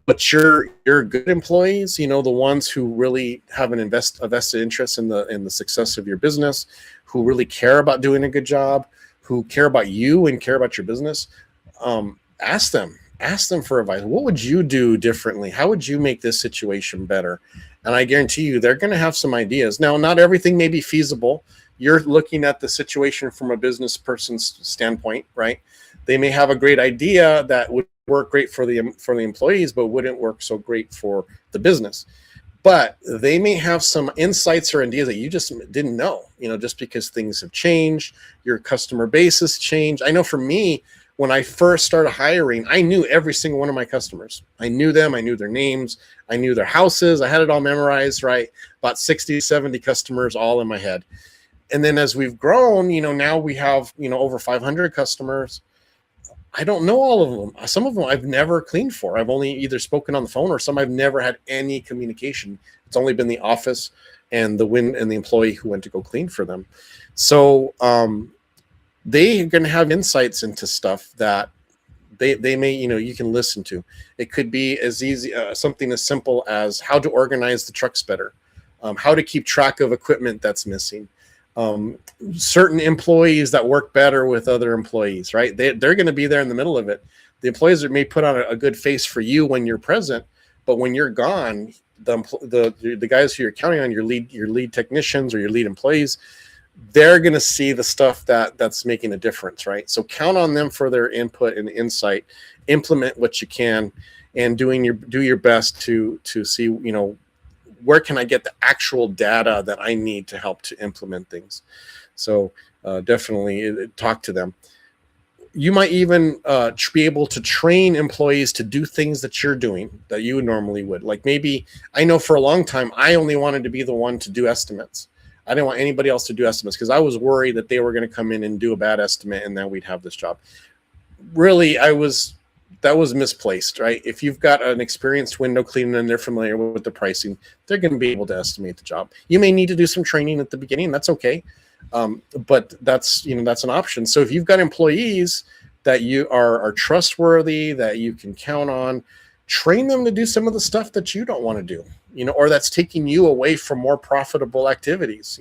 But your good employees, the ones who really have a vested interest in the success of your business, who really care about doing a good job, who care about you and care about your business, ask them for advice. What would you do differently? How would you make this situation better? And I guarantee you, they're going to have some ideas. Now, not everything may be feasible. You're looking at the situation from a business person's standpoint, right? They may have a great idea that would work great for the employees, but wouldn't work so great for the business. But they may have some insights or ideas that you just didn't know, just because things have changed, your customer base has changed. I know for me, when I first started hiring, I knew every single one of my customers. I knew them, I knew their names, I knew their houses, I had it all memorized, right? About 60, 70 customers all in my head. And then as we've grown, now we have, over 500 customers. I don't know all of them. Some of them I've never cleaned for. I've only either spoken on the phone, or some I've never had any communication. It's only been the office and the employee who went to go clean for them. So they're going to have insights into stuff that they may, you can listen to. It could be as easy, something as simple as how to organize the trucks better, how to keep track of equipment that's missing. Certain employees that work better with other employees, right? They're going to be there in the middle of it. The employees may put on a good face for you when you're present, but when you're gone, the guys who you're counting on, your lead technicians or your lead employees, they're going to see the stuff that's making a difference, right? So count on them for their input and insight. Implement what you can, and do your best to see, where can I get the actual data that I need to help to implement things? So definitely talk to them. You might even be able to train employees to do things that you're doing that you normally would. Like maybe, I know for a long time, I only wanted to be the one to do estimates. I didn't want anybody else to do estimates because I was worried that they were going to come in and do a bad estimate and then we'd have this job. Really, that was misplaced, right? If you've got an experienced window cleaner and they're familiar with the pricing, they're going to be able to estimate the job. You may need to do some training at the beginning. That's okay. But that's an option. So if you've got employees that you are trustworthy, that you can count on, train them to do some of the stuff that you don't want to do, or that's taking you away from more profitable activities.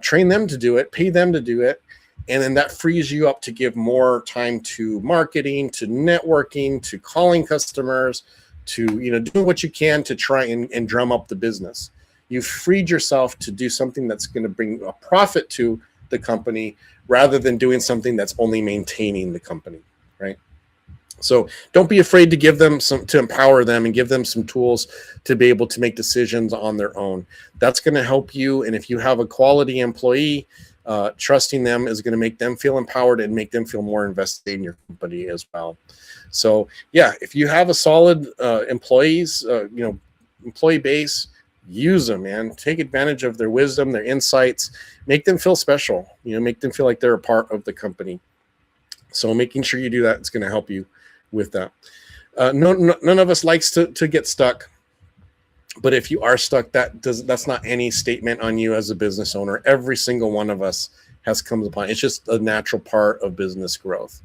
Train them to do it, pay them to do it. And then that frees you up to give more time to marketing, to networking, to calling customers, to, doing what you can to try and drum up the business. You've freed yourself to do something that's going to bring a profit to the company rather than doing something that's only maintaining the company, right? So don't be afraid to give them to empower them and give them some tools to be able to make decisions on their own. That's going to help you. And if you have a quality employee, trusting them is going to make them feel empowered and make them feel more invested in your company as well. So yeah, if you have a solid employee base, use them, man. Take advantage of their wisdom, their insights, make them feel special, make them feel like they're a part of the company. So making sure you do that is going to help you with that. None of us likes to get stuck, but if you are stuck, that's not any statement on you as a business owner. Every single one of us has come upon. It's just a natural part of business growth.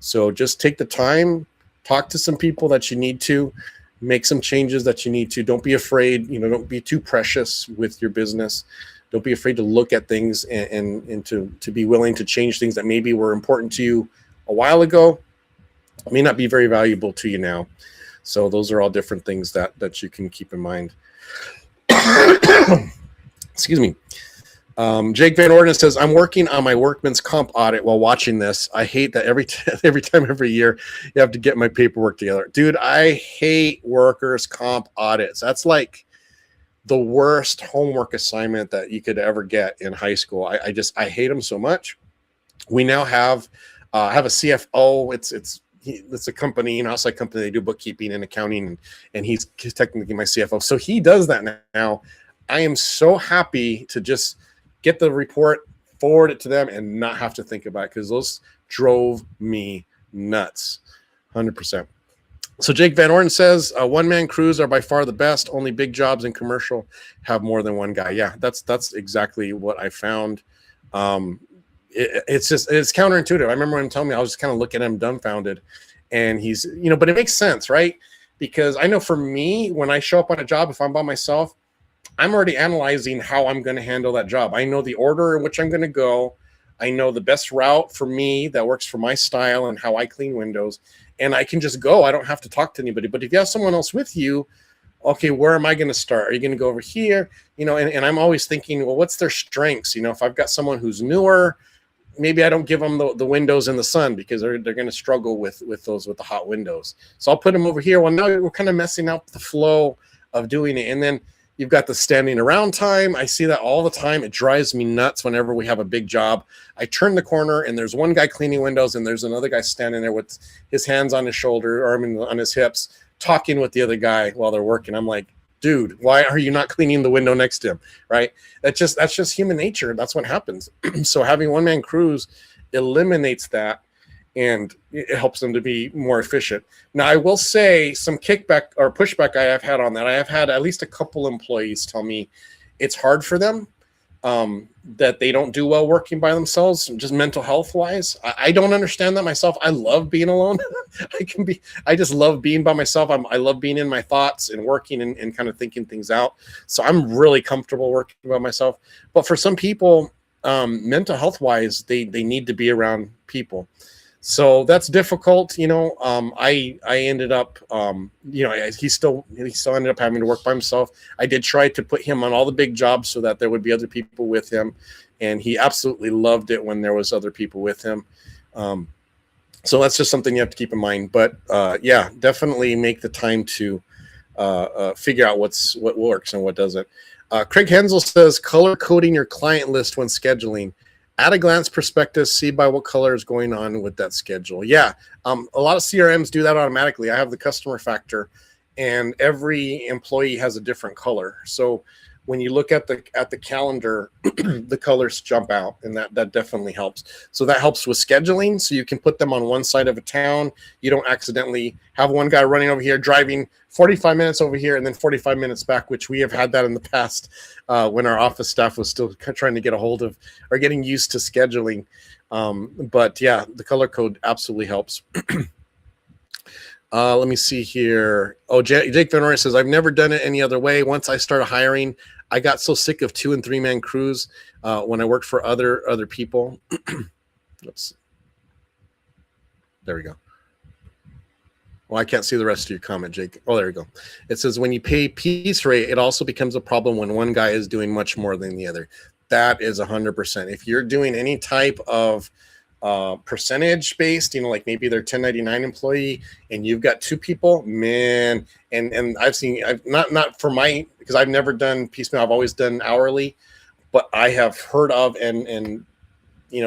So just take the time, talk to some people that you need to, make some changes that you need to. Don't be afraid, don't be too precious with your business. Don't be afraid to look at things and to be willing to change things that maybe were important to you a while ago, may not be very valuable to you now. So those are all different things that you can keep in mind. Excuse me. Jake Van Orden says, I'm working on my workman's comp audit while watching this. I hate that every year you have to get my paperwork together. Dude, I hate workers' comp audits. That's like the worst homework assignment that you could ever get in high school. I hate them so much. We now have a CFO. It's a company, outside company. They do bookkeeping and accounting, and he's technically my CFO. So he does that now. I am so happy to just get the report, forward it to them, and not have to think about it, because those drove me nuts, 100%. So Jake Van Orden says, one-man crews are by far the best. Only big jobs in commercial have more than one guy. Yeah, that's exactly what I found. It's counterintuitive. I remember him telling me, I was just kind of looking at him dumbfounded, and he's, but it makes sense, right? Because I know for me, when I show up on a job, if I'm by myself, I'm already analyzing how I'm going to handle that job. I know the order in which I'm going to go. I know the best route for me that works for my style and how I clean windows, and I can just go. I don't have to talk to anybody. But if you have someone else with you, okay, where am I going to start? Are you going to go over here? And I'm always thinking, well, what's their strengths? If I've got someone who's newer, maybe I don't give them the windows in the sun, because they're going to struggle with the hot windows. So I'll put them over here. Well, now we're kind of messing up the flow of doing it. And then you've got the standing around time. I see that all the time. It drives me nuts whenever we have a big job. I turn the corner and there's one guy cleaning windows and there's another guy standing there with his hands on his shoulder, or on his hips, talking with the other guy while they're working. I'm like, dude, why are you not cleaning the window next to him? Right? That's just human nature. That's what happens. So having one-man crews eliminates that, and it helps them to be more efficient. Now, I will say some kickback or pushback I have had on that. I have had at least a couple employees tell me it's hard for them, that they don't do well working by themselves, just mental health wise. I don't understand that myself. I love being alone. I just love being by myself. I love being in my thoughts and working and kind of thinking things out. So I'm really comfortable working by myself. But for some people, mental health wise, they need to be around people. So that's difficult. I ended up, he still ended up having to work by himself. I did try to put him on all the big jobs so that there would be other people with him. And he absolutely loved it when there was other people with him. So that's just something you have to keep in mind. But yeah, definitely make the time to figure out what works and what doesn't. Craig Hensel says, color coding your client list when scheduling. At a glance perspective, see by what color is going on with that schedule. Yeah, a lot of CRMs do that automatically. I have the customer factor, and every employee has a different color. So when you look at the calendar, the colors jump out, and that definitely helps. So that helps with scheduling. So you can put them on one side of a town. You don't accidentally have one guy running over here, driving 45 minutes over here and then 45 minutes back, which we have had that in the past when our office staff was still trying to get a hold of or getting used to scheduling. But yeah, the color code absolutely helps. Let me see here. Oh, Jake Van Orn says, I've never done it any other way. Once I started hiring, I got so sick of 2 and 3 man crews when I worked for other people. Oops. There we go. Well, I can't see the rest of your comment, Jake. Oh, there we go. It says, when you pay piece rate, it also becomes a problem when one guy is doing much more than the other. That is 100%. If you're doing any type of percentage based, like maybe they're 1099 employee and you've got 2 people, man. And I've seen, not for my, because I've never done piecemeal. I've always done hourly, but I have heard of and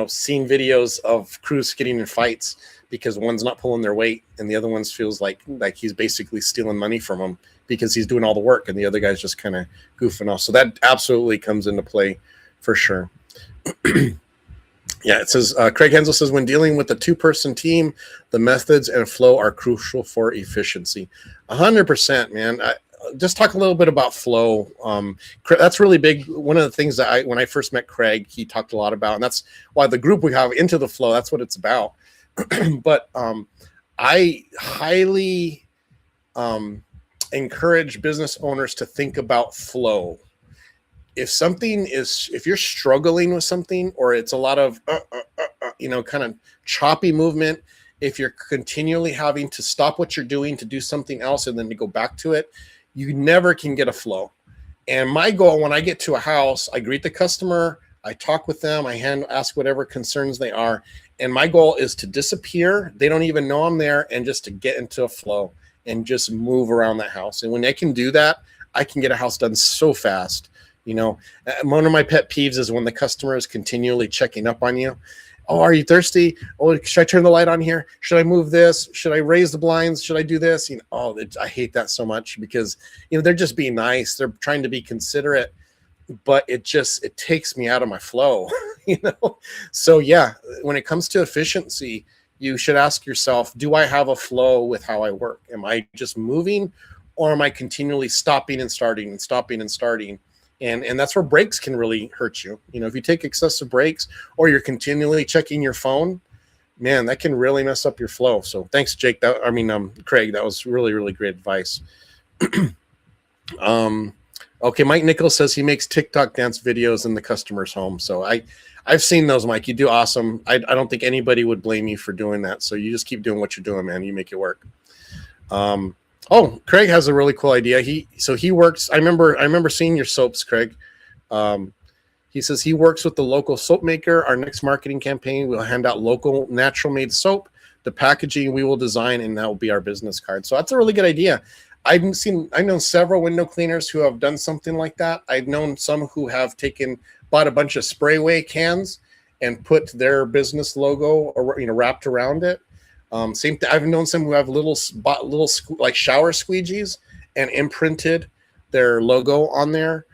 seen videos of crews getting in fights because one's not pulling their weight and the other one feels like he's basically stealing money from them because he's doing all the work and the other guy's just kind of goofing off. So that absolutely comes into play for sure. Yeah, it says, Craig Hensel says, when dealing with a 2-person team, the methods and flow are crucial for efficiency. 100%, man. Just talk a little bit about flow. That's really big. One of the things that when I first met Craig, he talked a lot about, and that's why the group we have, Into the Flow, that's what it's about. But I highly encourage business owners to think about flow. If you're struggling with something, or it's a lot of kind of choppy movement, if you're continually having to stop what you're doing to do something else and then to go back to it, you never can get a flow. And my goal when I get to a house, I greet the customer, I talk with them, I ask whatever concerns they are, and my goal is to disappear. They don't even know I'm there, and just to get into a flow and just move around that house. And when I can do that, I can get a house done so fast. One of my pet peeves is when the customer is continually checking up on you. Oh, are you thirsty? Oh, should I turn the light on here? Should I move this? Should I raise the blinds? Should I do this? I hate that so much because, they're just being nice. They're trying to be considerate, but it takes me out of my flow, So yeah, when it comes to efficiency, you should ask yourself, do I have a flow with how I work? Am I just moving, or am I continually stopping and starting and stopping and starting? And that's where breaks can really hurt you. If you take excessive breaks or you're continually checking your phone, man, that can really mess up your flow. So thanks, Jake. Craig, that was really, really great advice. Okay, Mike Nichols says he makes TikTok dance videos in the customer's home. So I've seen those, Mike. You do awesome. I don't think anybody would blame you for doing that. So you just keep doing what you're doing, man. You make it work. Oh, Craig has a really cool idea. He works. I remember seeing your soaps, Craig. He says he works with the local soap maker. Our next marketing campaign, we'll hand out local natural made soap. The packaging we will design, and that will be our business card. So that's a really good idea. I've known several window cleaners who have done something like that. I've known some who have bought a bunch of sprayway cans and put their business logo or wrapped around it. Same thing. I've known some who have little like shower squeegees and imprinted their logo on there.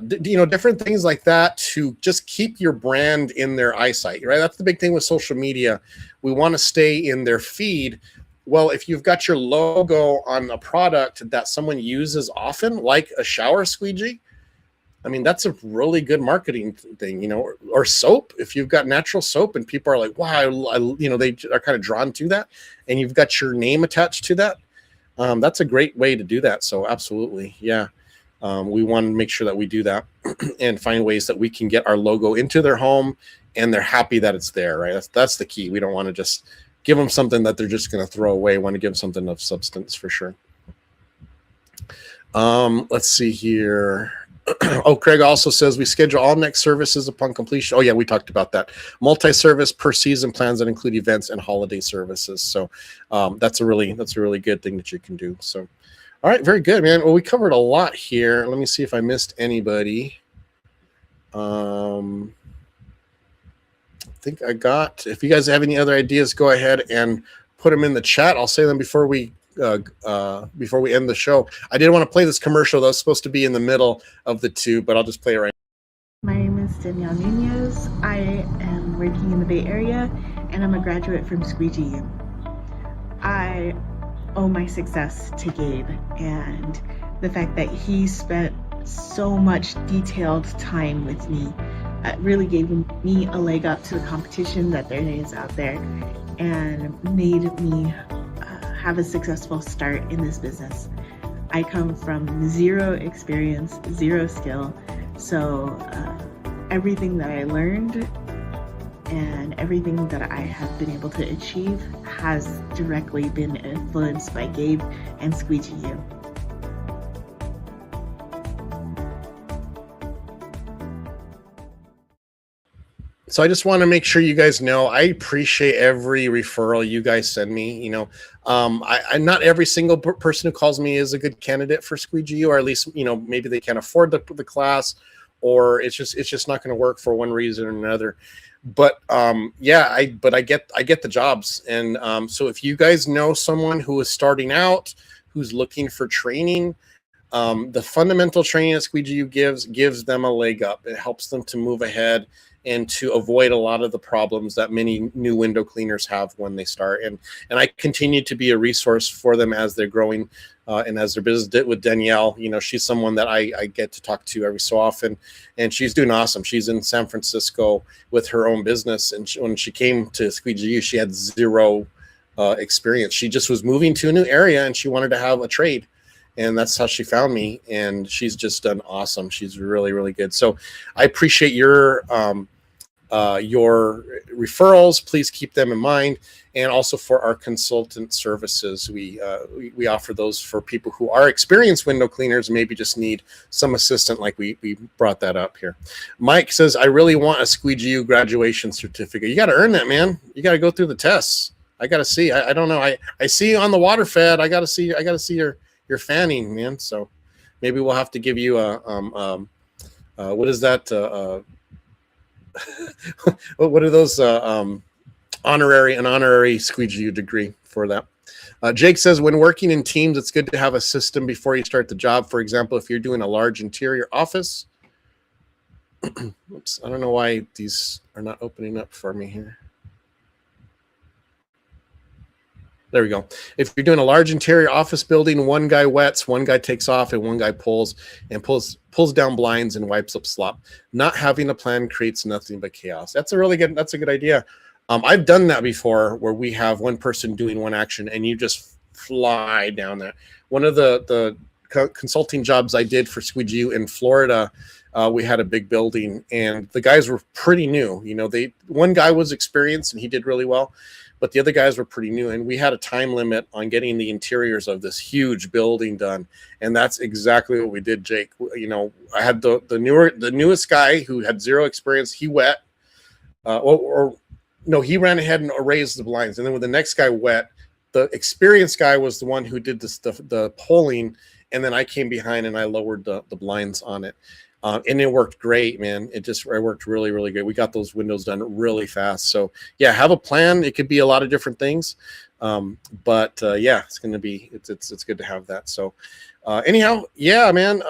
Different things like that to just keep your brand in their eyesight, right? That's the big thing with social media. We want to stay in their feed. Well, if you've got your logo on a product that someone uses often, like a shower squeegee, that's a really good marketing thing, or soap. If you've got natural soap and people are like, wow, they are kind of drawn to that, and you've got your name attached to that, that's a great way to do that. So absolutely. Yeah. We want to make sure that we do that and find ways that we can get our logo into their home and they're happy that it's there, right? That's the key. We don't want to just give them something that they're just going to throw away. We want to give them something of substance for sure. Let's see here. Oh, Craig also says we schedule all next services upon completion. Oh yeah, we talked about that. Multi-service per season plans that include events and holiday services. So that's a really good thing that you can do. So, all right, very good, man. Well, we covered a lot here. Let me see if I missed anybody. I think I got. If you guys have any other ideas, go ahead and put them in the chat. I'll say them before we end the show. I did want to play this commercial that was supposed to be in the middle of the two, but I'll just play it right now. My name is Danielle Nunez. I am working in the Bay Area, and I'm a graduate from Squeegee. I owe my success to Gabe and the fact that he spent so much detailed time with me. It really gave me a leg up to the competition that there is out there and made me have a successful start in this business. I come from zero experience, zero skill. So everything that I learned and everything that I have been able to achieve has directly been influenced by Gabe and Squeegee U. So I just want to make sure you guys know I appreciate every referral you guys send me. You know, I'm not every single person who calls me is a good candidate for Squeegee, or at least, you know, maybe they can't afford the class, or it's just not going to work for one reason or another. But yeah, I get the jobs, and so if you guys know someone who is starting out, who's looking for training, the fundamental training that Squeegee U gives them a leg up. It helps them to move ahead and to avoid a lot of the problems that many new window cleaners have when they start. And I continue to be a resource for them as they're growing and as their business did with Danielle. You know, she's someone that I get to talk to every so often, and she's doing awesome. She's in San Francisco with her own business, and when she came to Squeegee U, she had zero experience. She just was moving to a new area, and she wanted to have a trade. And that's how she found me, and she's just done awesome. She's really, really good. So I appreciate your referrals. Please keep them in mind. And also for our consultant services, we offer those for people who are experienced window cleaners, maybe just need some assistant, like we brought that up here. Mike says, I really want a Squeegee U graduation certificate. You got to earn that, man. You got to go through the tests. I got to see. I don't know. I see you on the water fed. I got to see your fanning, man. So maybe we'll have to give you a what is that? What are those honorary Squeegee U degree for that? Jake says, when working in teams, it's good to have a system before you start the job. For example, if you're doing a large interior office. Oops, I don't know why these are not opening up for me here. There we go. If you're doing a large interior office building, one guy wets, one guy takes off, and one guy pulls down blinds and wipes up slop. Not having a plan creates nothing but chaos. That's a good idea. I've done that before, where we have one person doing one action and you just fly down there. One of the consulting jobs I did for Squeegee U in Florida, we had a big building, and the guys were pretty new. You know, one guy was experienced and he did really well, but the other guys were pretty new, and we had a time limit on getting the interiors of this huge building done. And that's exactly what we did, Jake. You know, I had the newest guy who had zero experience. He wet, no, he ran ahead and raised the blinds. And then when the next guy wet, the experienced guy was the one who did the polling, and then I came behind and I lowered the blinds on it. And it worked great, man. It worked really, really good. We got those windows done really fast. So yeah, have a plan. It could be a lot of different things. But yeah, it's good to have that. So anyhow, yeah, man.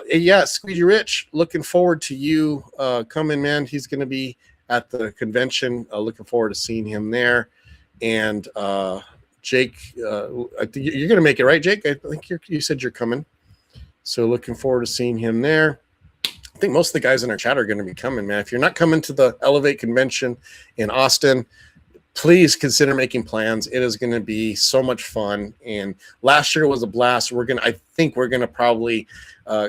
Yeah, Squeegee Rich, looking forward to you coming, man. He's going to be at the convention. Looking forward to seeing him there. And Jake, I think you're going to make it, right, Jake? I think you said you're coming. So looking forward to seeing him there. I think most of the guys in our chat are going to be coming, man. If you're not coming to the Elevate convention in Austin, please consider making plans. It is going to be so much fun. And last year was a blast. I think we're going to probably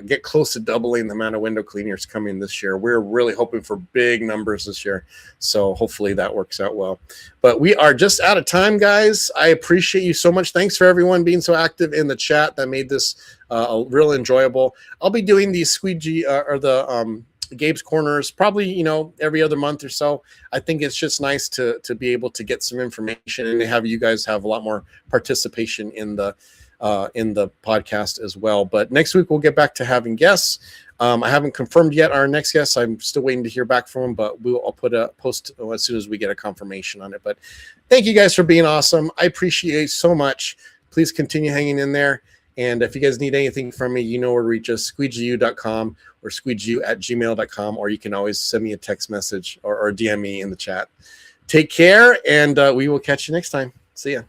get close to doubling the amount of window cleaners coming this year. We're really hoping for big numbers this year. So hopefully that works out well. But we are just out of time, guys. I appreciate you so much. Thanks for everyone being so active in the chat. That made this real enjoyable. I'll be doing these Squeegee or the Gabe's Corners probably, you know, every other month or so. I think it's just nice to be able to get some information and have you guys have a lot more participation in the podcast as well. But next week we'll get back to having guests. I haven't confirmed yet our next guest. I'm still waiting to hear back from him, but I'll put a post as soon as we get a confirmation on it. But thank you guys for being awesome. I appreciate you so much. Please continue hanging in there. And if you guys need anything from me, you know where to reach us, squeegeu.com or squeegeu@gmail.com, or you can always send me a text message or DM me in the chat. Take care, and we will catch you next time. See ya.